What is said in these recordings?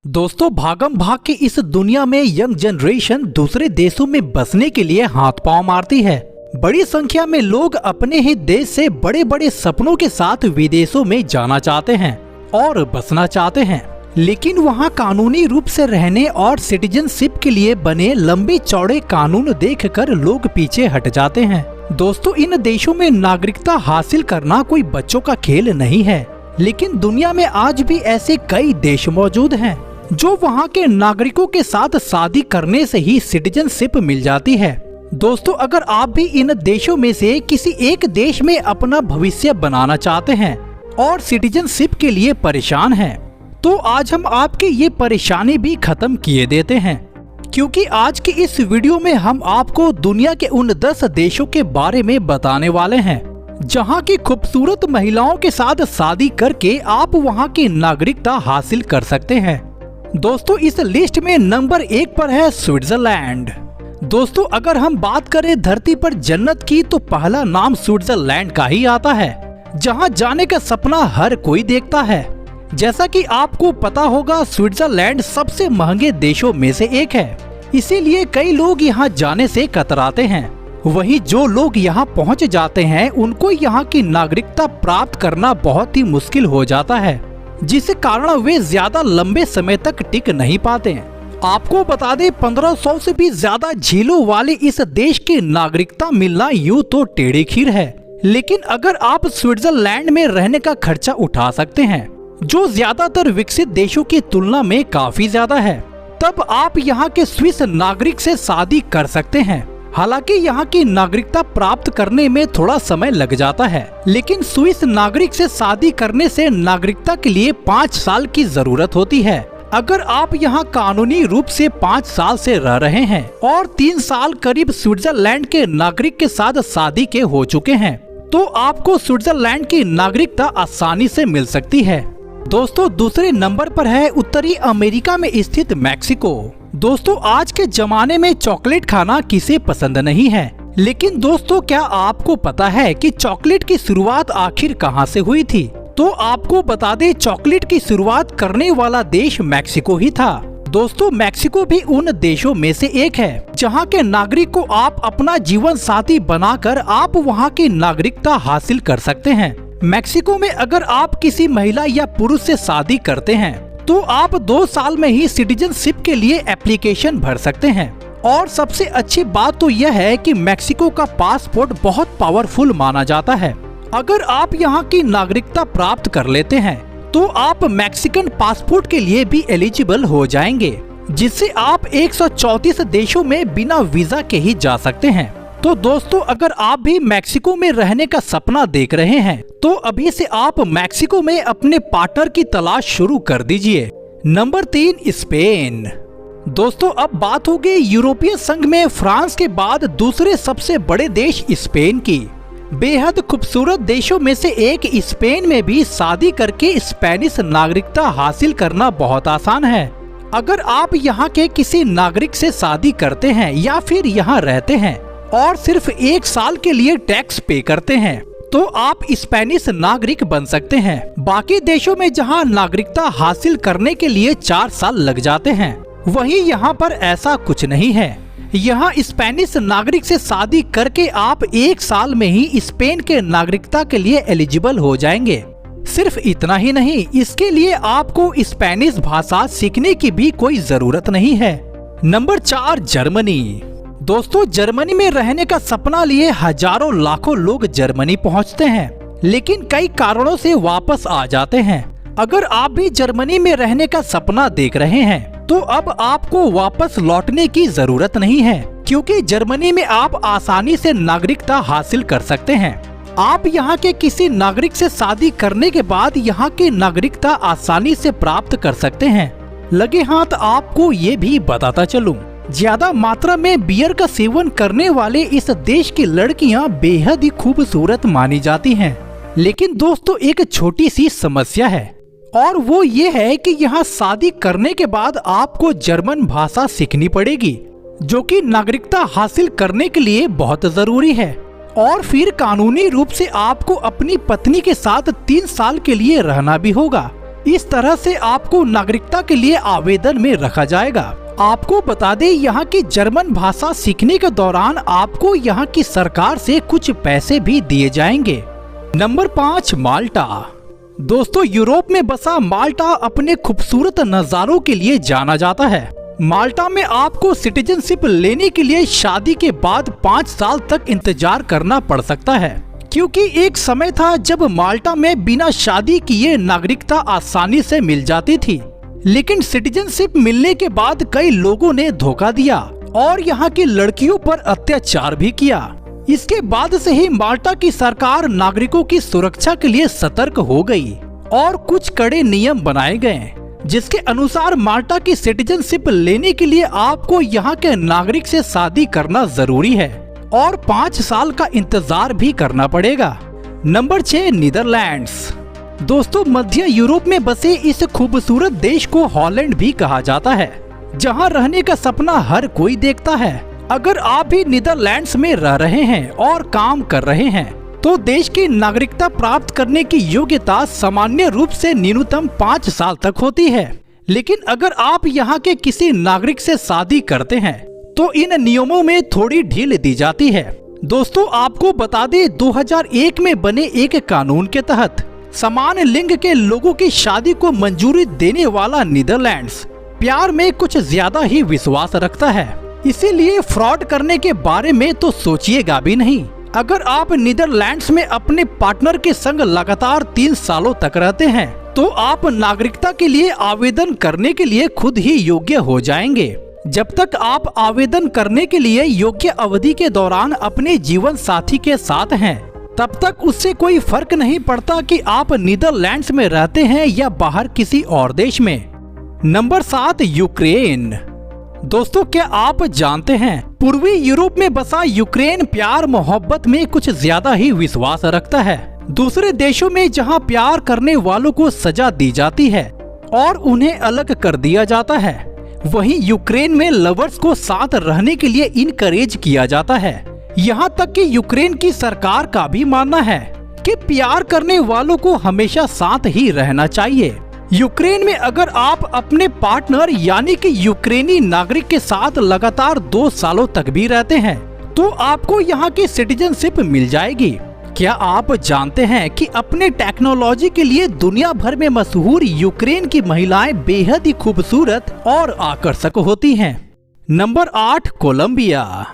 दोस्तों, भागम भाग के इस दुनिया में यंग जनरेशन दूसरे देशों में बसने के लिए हाथ पांव मारती है। बड़ी संख्या में लोग अपने ही देश से बड़े बड़े सपनों के साथ विदेशों में जाना चाहते हैं और बसना चाहते हैं, लेकिन वहां कानूनी रूप से रहने और सिटीजनशिप के लिए बने लंबे चौड़े कानून देखकर लोग पीछे हट जाते हैं। दोस्तों, इन देशों में नागरिकता हासिल करना कोई बच्चों का खेल नहीं है, लेकिन दुनिया में आज भी ऐसे कई देश मौजूद हैं जो वहां के नागरिकों के साथ शादी करने से ही सिटीजनशिप मिल जाती है। दोस्तों, अगर आप भी इन देशों में से किसी एक देश में अपना भविष्य बनाना चाहते हैं और सिटीजनशिप के लिए परेशान हैं, तो आज हम आपकी ये परेशानी भी खत्म किए देते हैं, क्योंकि आज की इस वीडियो में हम आपको दुनिया के उन 10 देशों के बारे में बताने वाले हैं जहां की खूबसूरत महिलाओं के साथ शादी करके आप वहां की नागरिकता हासिल कर सकते हैं। दोस्तों, इस लिस्ट में नंबर 1 पर है स्विट्जरलैंड। दोस्तों, अगर हम बात करें धरती पर जन्नत की, तो पहला नाम स्विट्जरलैंड का ही आता है, जहां जाने का सपना हर कोई देखता है। जैसा कि आपको पता होगा, स्विट्जरलैंड सबसे महंगे देशों में से एक है, इसीलिए कई लोग यहां जाने से कतराते हैं। वहीं जो लोग यहां पहुंच जाते हैं, उनको यहां की नागरिकता प्राप्त करना बहुत ही मुश्किल हो जाता है, जिस कारण वे ज्यादा लंबे समय तक टिक नहीं पाते। आपको बता दें, 1500 से भी ज्यादा झीलों वाले इस देश की नागरिकता मिलना यूं तो टेढ़ी खीर है, लेकिन अगर आप स्विट्जरलैंड में रहने का खर्चा उठा सकते हैं, जो ज्यादातर विकसित देशों की तुलना में काफी ज्यादा है, तब आप यहाँ के स्विस नागरिक से शादी कर सकते हैं। हालांकि यहाँ की नागरिकता प्राप्त करने में थोड़ा समय लग जाता है, लेकिन स्विस नागरिक से शादी करने से नागरिकता के लिए 5 साल की जरूरत होती है। अगर आप यहाँ कानूनी रूप से 5 साल से रह रहे हैं और 3 साल करीब स्विट्जरलैंड के नागरिक के साथ शादी के हो चुके हैं, तो आपको स्विट्जरलैंड की नागरिकता आसानी से मिल सकती है। दोस्तों, दूसरे नंबर पर है उत्तरी अमेरिका में स्थित मैक्सिको। दोस्तों, आज के जमाने में चॉकलेट खाना किसे पसंद नहीं है, लेकिन दोस्तों, क्या आपको पता है कि चॉकलेट की शुरुआत आखिर कहां से हुई थी? तो आपको बता दें, चॉकलेट की शुरुआत करने वाला देश मैक्सिको ही था। दोस्तों, मैक्सिको भी उन देशों में से एक है जहां के नागरिक को आप अपना जीवन साथी बनाकर आप वहां की नागरिकता हासिल कर सकते हैं। मैक्सिको में अगर आप किसी महिला या पुरुष से शादी करते हैं, तो आप 2 साल में ही सिटीजनशिप के लिए एप्लीकेशन भर सकते हैं। और सबसे अच्छी बात तो यह है कि मैक्सिको का पासपोर्ट बहुत पावरफुल माना जाता है। अगर आप यहाँ की नागरिकता प्राप्त कर लेते हैं, तो आप मैक्सिकन पासपोर्ट के लिए भी एलिजिबल हो जाएंगे, जिससे आप 134 देशों में बिना वीजा के ही जा सकते हैं। तो दोस्तों, अगर आप भी मैक्सिको में रहने का सपना देख रहे हैं, तो अभी से आप मैक्सिको में अपने पार्टनर की तलाश शुरू कर दीजिए। Number 3, Spain. दोस्तों, अब बात होगी यूरोपीय संघ में फ्रांस के बाद दूसरे सबसे बड़े देश स्पेन की। बेहद खूबसूरत देशों में से एक स्पेन में भी शादी करके स्पेनिश नागरिकता हासिल करना बहुत आसान है। अगर आप यहाँ के किसी नागरिक से शादी करते हैं या फिर यहाँ रहते हैं और सिर्फ 1 साल के लिए टैक्स पे करते हैं, तो आप स्पेनिश नागरिक बन सकते हैं। बाकी देशों में जहां नागरिकता हासिल करने के लिए 4 साल लग जाते हैं, वहीं यहाँ पर ऐसा कुछ नहीं है। यहाँ स्पेनिश नागरिक से शादी करके आप 1 साल में ही स्पेन के नागरिकता के लिए एलिजिबल हो जाएंगे। सिर्फ इतना ही नहीं, इसके लिए आपको स्पेनिश भाषा सीखने की भी कोई जरूरत नहीं है। Number 4, Germany. दोस्तों, जर्मनी में रहने का सपना लिए हजारों लाखों लोग जर्मनी पहुंचते हैं, लेकिन कई कारणों से वापस आ जाते हैं। अगर आप भी जर्मनी में रहने का सपना देख रहे हैं, तो अब आपको वापस लौटने की जरूरत नहीं है, क्योंकि जर्मनी में आप आसानी से नागरिकता हासिल कर सकते हैं। आप यहाँ के किसी नागरिक से शादी करने के बाद यहाँ की नागरिकता आसानी से प्राप्त कर सकते हैं। लगे हाथ आपको ये भी बताता चलूं, ज्यादा मात्रा में बियर का सेवन करने वाले इस देश की लड़कियां बेहद ही खूबसूरत मानी जाती हैं। लेकिन दोस्तों, एक छोटी सी समस्या है, और वो ये है कि यहाँ शादी करने के बाद आपको जर्मन भाषा सीखनी पड़ेगी, जो कि नागरिकता हासिल करने के लिए बहुत जरूरी है। और फिर कानूनी रूप से आपको अपनी पत्नी के साथ 3 साल के लिए रहना भी होगा। इस तरह से आपको नागरिकता के लिए आवेदन में रखा जाएगा। आपको बता दें, यहाँ की जर्मन भाषा सीखने के दौरान आपको यहाँ की सरकार से कुछ पैसे भी दिए जाएंगे। नंबर 5, माल्टा। दोस्तों, यूरोप में बसा माल्टा अपने खूबसूरत नज़ारों के लिए जाना जाता है। माल्टा में आपको सिटीजनशिप लेने के लिए शादी के बाद 5 साल तक इंतजार करना पड़ सकता है, क्योंकि एक समय था जब माल्टा में बिना शादी किए नागरिकता आसानी से मिल जाती थी। लेकिन सिटीजनशिप मिलने के बाद कई लोगों ने धोखा दिया और यहाँ की लड़कियों पर अत्याचार भी किया। इसके बाद से ही माल्टा की सरकार नागरिकों की सुरक्षा के लिए सतर्क हो गई और कुछ कड़े नियम बनाए गए, जिसके अनुसार माल्टा की सिटीजनशिप लेने के लिए आपको यहाँ के नागरिक से शादी करना जरूरी है और 5 साल का इंतजार भी करना पड़ेगा। Number 6, Netherlands. दोस्तों, मध्य यूरोप में बसे इस खूबसूरत देश को हॉलैंड भी कहा जाता है, जहाँ रहने का सपना हर कोई देखता है। अगर आप भी नीदरलैंड्स में रह रहे हैं और काम कर रहे हैं तो देश की नागरिकता प्राप्त करने की योग्यता सामान्य रूप से न्यूनतम 5 साल तक होती है। लेकिन अगर आप यहाँ के किसी नागरिक से शादी करते हैं तो इन नियमों में थोड़ी ढील दी जाती है। दोस्तों, आपको बता दें, 2001 में बने एक कानून के तहत समान लिंग के लोगों की शादी को मंजूरी देने वाला नीदरलैंड्स प्यार में कुछ ज्यादा ही विश्वास रखता है। इसीलिए फ्रॉड करने के बारे में तो सोचिएगा भी नहीं। अगर आप नीदरलैंड्स में अपने पार्टनर के संग लगातार 3 सालों तक रहते हैं तो आप नागरिकता के लिए आवेदन करने के लिए खुद ही योग्य हो जाएंगे। जब तक आप आवेदन करने के लिए योग्य अवधि के दौरान अपने जीवन साथी के साथ हैं, तब तक उससे कोई फर्क नहीं पड़ता कि आप नीदरलैंड्स में रहते हैं या बाहर किसी और देश में। Number 7, Ukraine. दोस्तों, क्या आप जानते हैं, पूर्वी यूरोप में बसा यूक्रेन प्यार मोहब्बत में कुछ ज्यादा ही विश्वास रखता है। दूसरे देशों में जहां प्यार करने वालों को सजा दी जाती है और उन्हें अलग कर दिया जाता है, वहीं यूक्रेन में लवर्स को साथ रहने के लिए इनकरेज किया जाता है। यहाँ तक कि यूक्रेन की सरकार का भी मानना है कि प्यार करने वालों को हमेशा साथ ही रहना चाहिए। यूक्रेन में अगर आप अपने पार्टनर यानी कि यूक्रेनी नागरिक के साथ लगातार 2 सालों तक भी रहते हैं तो आपको यहाँ की सिटीजनशिप मिल जाएगी। क्या आप जानते हैं कि अपने टेक्नोलॉजी के लिए दुनिया भर में मशहूर यूक्रेन की महिलाएं बेहद ही खूबसूरत और आकर्षक होती हैं। Number 8, Colombia.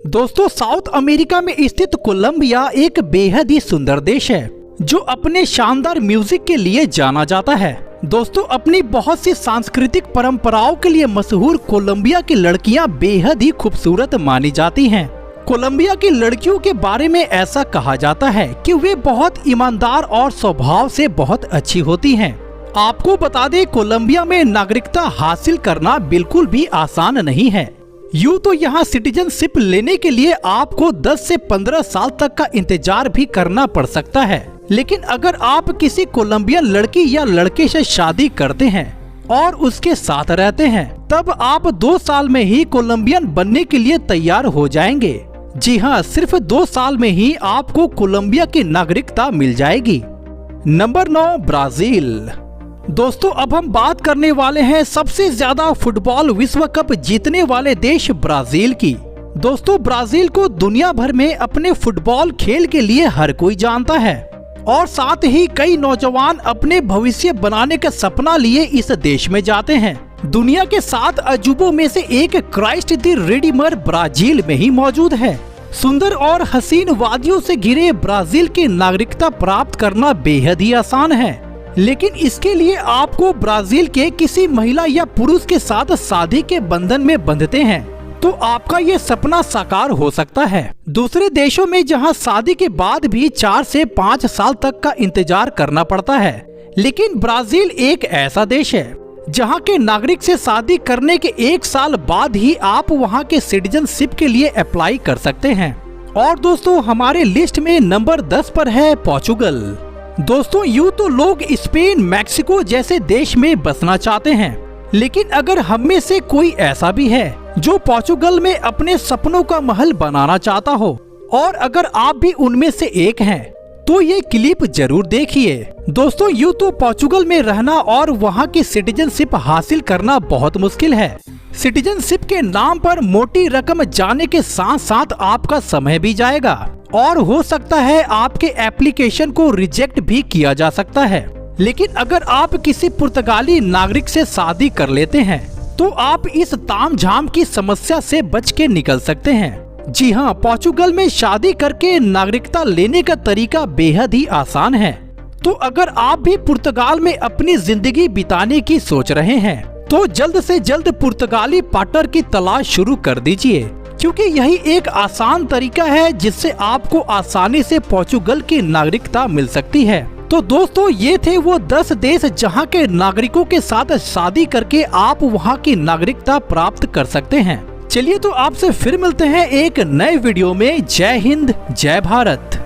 दोस्तों, साउथ अमेरिका में स्थित कोलंबिया एक बेहद ही सुंदर देश है जो अपने शानदार म्यूजिक के लिए जाना जाता है। दोस्तों, अपनी बहुत सी सांस्कृतिक परंपराओं के लिए मशहूर कोलंबिया की लड़कियां बेहद ही खूबसूरत मानी जाती हैं। कोलंबिया की लड़कियों के बारे में ऐसा कहा जाता है कि वे बहुत ईमानदार और स्वभाव से बहुत अच्छी होती हैं। आपको बता दें, कोलंबिया में नागरिकता हासिल करना बिल्कुल भी आसान नहीं है। यूँ तो यहाँ सिटीजनशिप लेने के लिए आपको 10 से 15 साल तक का इंतजार भी करना पड़ सकता है। लेकिन अगर आप किसी कोलंबियन लड़की या लड़के से शादी करते हैं और उसके साथ रहते हैं, तब आप 2 साल में ही कोलंबियन बनने के लिए तैयार हो जाएंगे। जी हाँ, सिर्फ 2 साल में ही आपको कोलंबिया की नागरिकता मिल जाएगी। Number 9, Brazil. दोस्तों, अब हम बात करने वाले हैं सबसे ज्यादा फुटबॉल विश्व कप जीतने वाले देश ब्राजील की। दोस्तों, ब्राजील को दुनिया भर में अपने फुटबॉल खेल के लिए हर कोई जानता है और साथ ही कई नौजवान अपने भविष्य बनाने का सपना लिए इस देश में जाते हैं। दुनिया के 7 अजूबों में से एक क्राइस्ट द रिडीमर ब्राजील में ही मौजूद है। सुंदर और हसीन वादियों से घिरे ब्राजील की नागरिकता प्राप्त करना बेहद ही आसान है, लेकिन इसके लिए आपको ब्राजील के किसी महिला या पुरुष के साथ शादी के बंधन में बंधते हैं तो आपका ये सपना साकार हो सकता है। दूसरे देशों में जहां शादी के बाद भी 4 से 5 साल तक का इंतजार करना पड़ता है, लेकिन ब्राजील एक ऐसा देश है जहां के नागरिक से शादी करने के 1 साल बाद ही आप वहां के सिटीजनशिप के लिए अप्लाई कर सकते हैं। और दोस्तों, हमारे लिस्ट में नंबर 10 पर है पोर्चुगल। दोस्तों, यूँ तो लोग स्पेन, मैक्सिको जैसे देश में बसना चाहते हैं, लेकिन अगर हम में से कोई ऐसा भी है जो पोर्चुगल में अपने सपनों का महल बनाना चाहता हो और अगर आप भी उनमें से एक हैं तो ये क्लिप जरूर देखिए। दोस्तों, यूँ तो पोर्चुगल में रहना और वहाँ की सिटीजनशिप हासिल करना बहुत मुश्किल है। सिटीजनशिप के नाम पर मोटी रकम जाने के साथ साथ आपका समय भी जाएगा और हो सकता है आपके एप्लीकेशन को रिजेक्ट भी किया जा सकता है। लेकिन अगर आप किसी पुर्तगाली नागरिक से शादी कर लेते हैं तो आप इस तामझाम की समस्या से बच के निकल सकते हैं। जी हाँ, पोर्चुगल में शादी करके नागरिकता लेने का तरीका बेहद ही आसान है। तो अगर आप भी पुर्तगाल में अपनी जिंदगी बिताने की सोच रहे हैं तो जल्द से जल्द पुर्तगाली पार्टनर की तलाश शुरू कर दीजिए, क्योंकि यही एक आसान तरीका है जिससे आपको आसानी से पोर्चुगल की नागरिकता मिल सकती है। तो दोस्तों, ये थे वो 10 देश जहां के नागरिकों के साथ शादी करके आप वहां की नागरिकता प्राप्त कर सकते हैं। चलिए तो आपसे फिर मिलते हैं एक नए वीडियो में। जय हिंद, जय भारत।